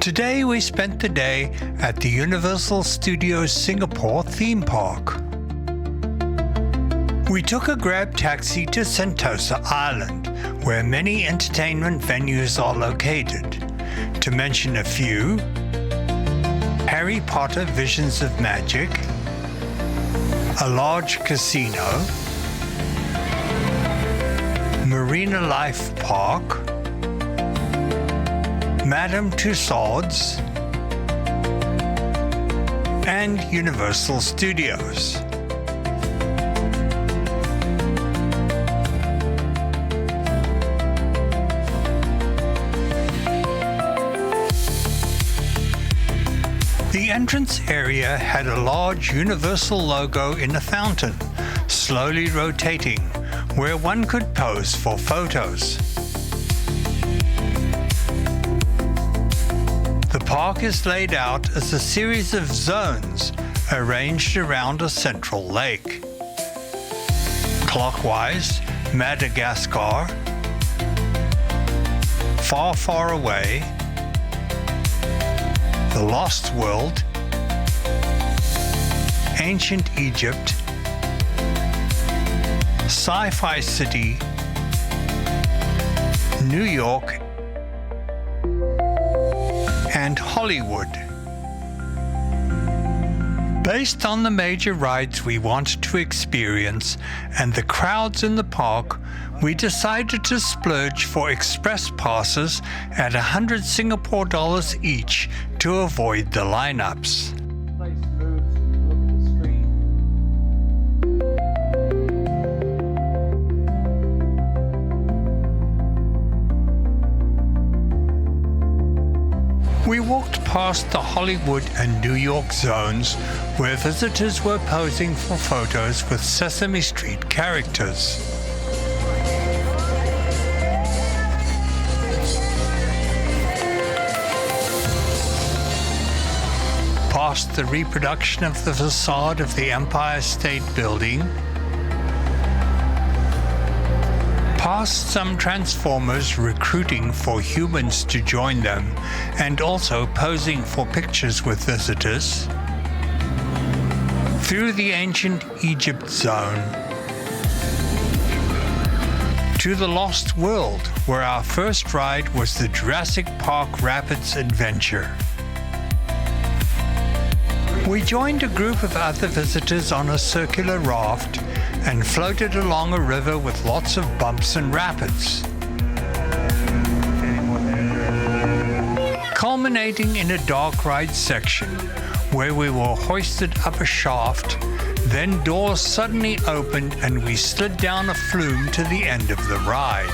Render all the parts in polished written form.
Today we spent the day at the Universal Studios Singapore theme park. We took a grab taxi to Sentosa Island, where many entertainment venues are located. To mention a few: Harry Potter Visions of Magic, a large casino, Marina Life Park, Madame Tussauds, and Universal Studios. The entrance area had a large Universal logo in a fountain, slowly rotating, where one could pose for photos. The park is laid out as a series of zones arranged around a central lake. Clockwise, Madagascar, Far, Far Away, The Lost World, Ancient Egypt, Sci-Fi City, New York, and Hollywood. Based on the major rides we wanted to experience and the crowds in the park, we decided to splurge for express passes at 100 Singapore dollars each to avoid the lineups. We walked past the Hollywood and New York zones where visitors were posing for photos with Sesame Street characters. Past the reproduction of the facade of the Empire State Building, past some Transformers recruiting for humans to join them and also posing for pictures with visitors, through the ancient Egypt zone, to the Lost World, where our first ride was the Jurassic Park Rapids Adventure. We joined a group of other visitors on a circular raft and floated along a river with lots of bumps and rapids, culminating in a dark ride section where we were hoisted up a shaft, then doors suddenly opened and we slid down a flume to the end of the ride.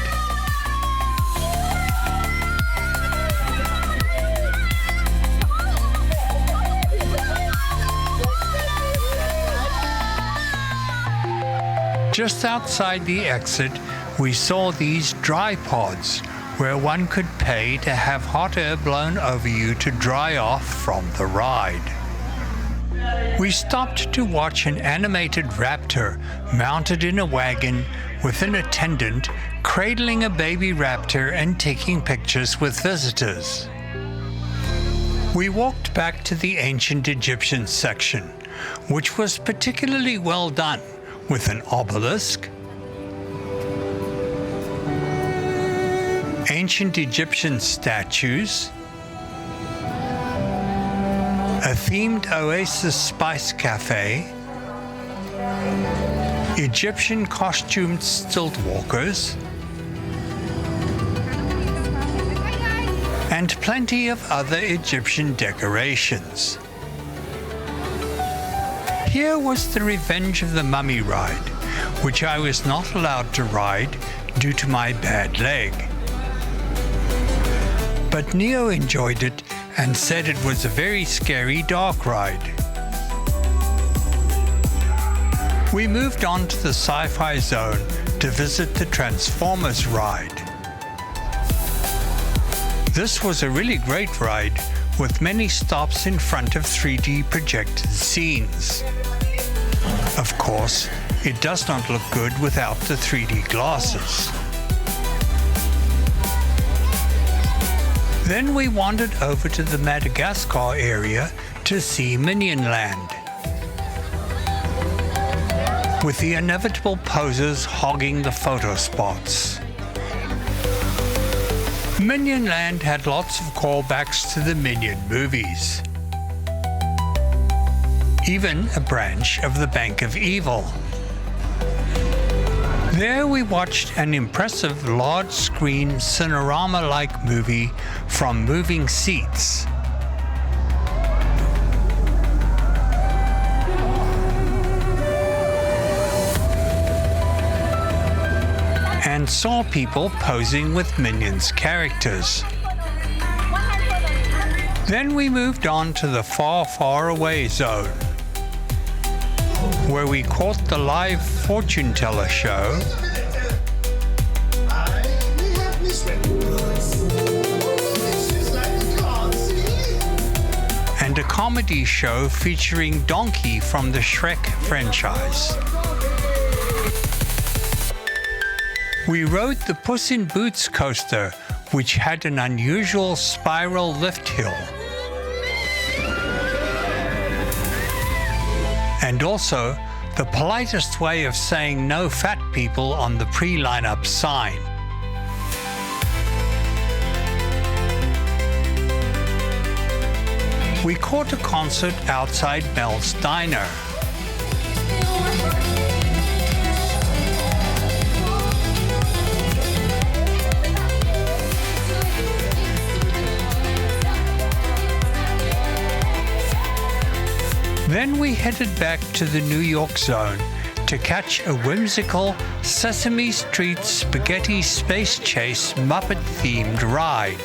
Just outside the exit, we saw these dry pods, where one could pay to have hot air blown over you to dry off from the ride. We stopped to watch an animated raptor mounted in a wagon with an attendant cradling a baby raptor and taking pictures with visitors. We walked back to the ancient Egyptian section, which was particularly well done, with an obelisk, ancient Egyptian statues, a themed Oasis Spice Cafe, Egyptian costumed stilt walkers, and plenty of other Egyptian decorations. Here was the Revenge of the Mummy ride, which I was not allowed to ride due to my bad leg. But Neo enjoyed it and said it was a very scary dark ride. We moved on to the Sci-Fi Zone to visit the Transformers ride. This was a really great ride, with many stops in front of 3D projected scenes. Of course, it does not look good without the 3D glasses. Then we wandered over to the Madagascar area to see Minion Land, with the inevitable posers hogging the photo spots. Minion Land had lots of callbacks to the Minion movies, even a branch of the Bank of Evil. There we watched an impressive large-screen Cinerama-like movie from moving seats. And saw people posing with Minions characters. Then we moved on to the far, far away zone, where we caught the live fortune teller show and a comedy show featuring Donkey from the Shrek franchise. We rode the Puss-in-Boots coaster, which had an unusual spiral lift hill, and also the politest way of saying no fat people on the pre-lineup sign. We caught a concert outside Mel's Diner. Then we headed back to the New York zone to catch a whimsical Sesame Street spaghetti space chase Muppet-themed ride.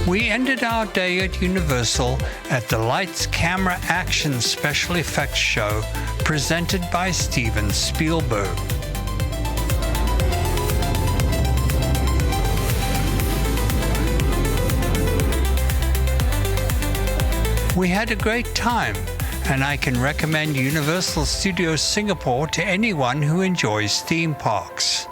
We ended our day at Universal at the Lights, Camera, Action special effects show presented by Steven Spielberg. We had a great time, and I can recommend Universal Studios Singapore to anyone who enjoys theme parks.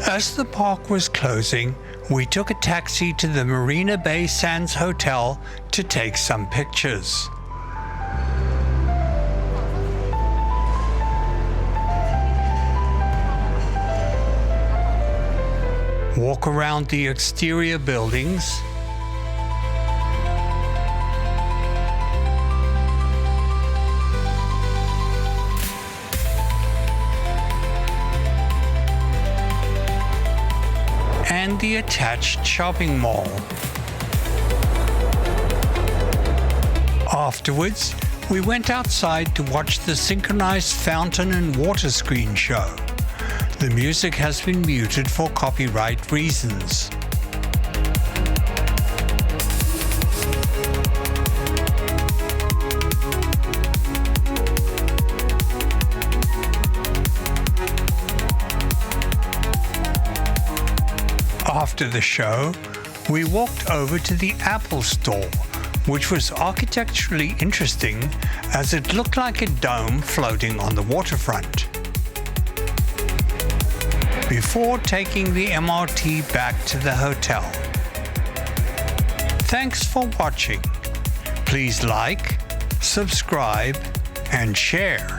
As the park was closing, we took a taxi to the Marina Bay Sands Hotel to take some pictures. Walk around the exterior buildings, and the attached shopping mall. Afterwards, we went outside to watch the synchronized fountain and water screen show. The music has been muted for copyright reasons. After the show, we walked over to the Apple store, which was architecturally interesting as it looked like a dome floating on the waterfront. Before taking the MRT back to the hotel. Thanks for watching. Please like, subscribe, and share.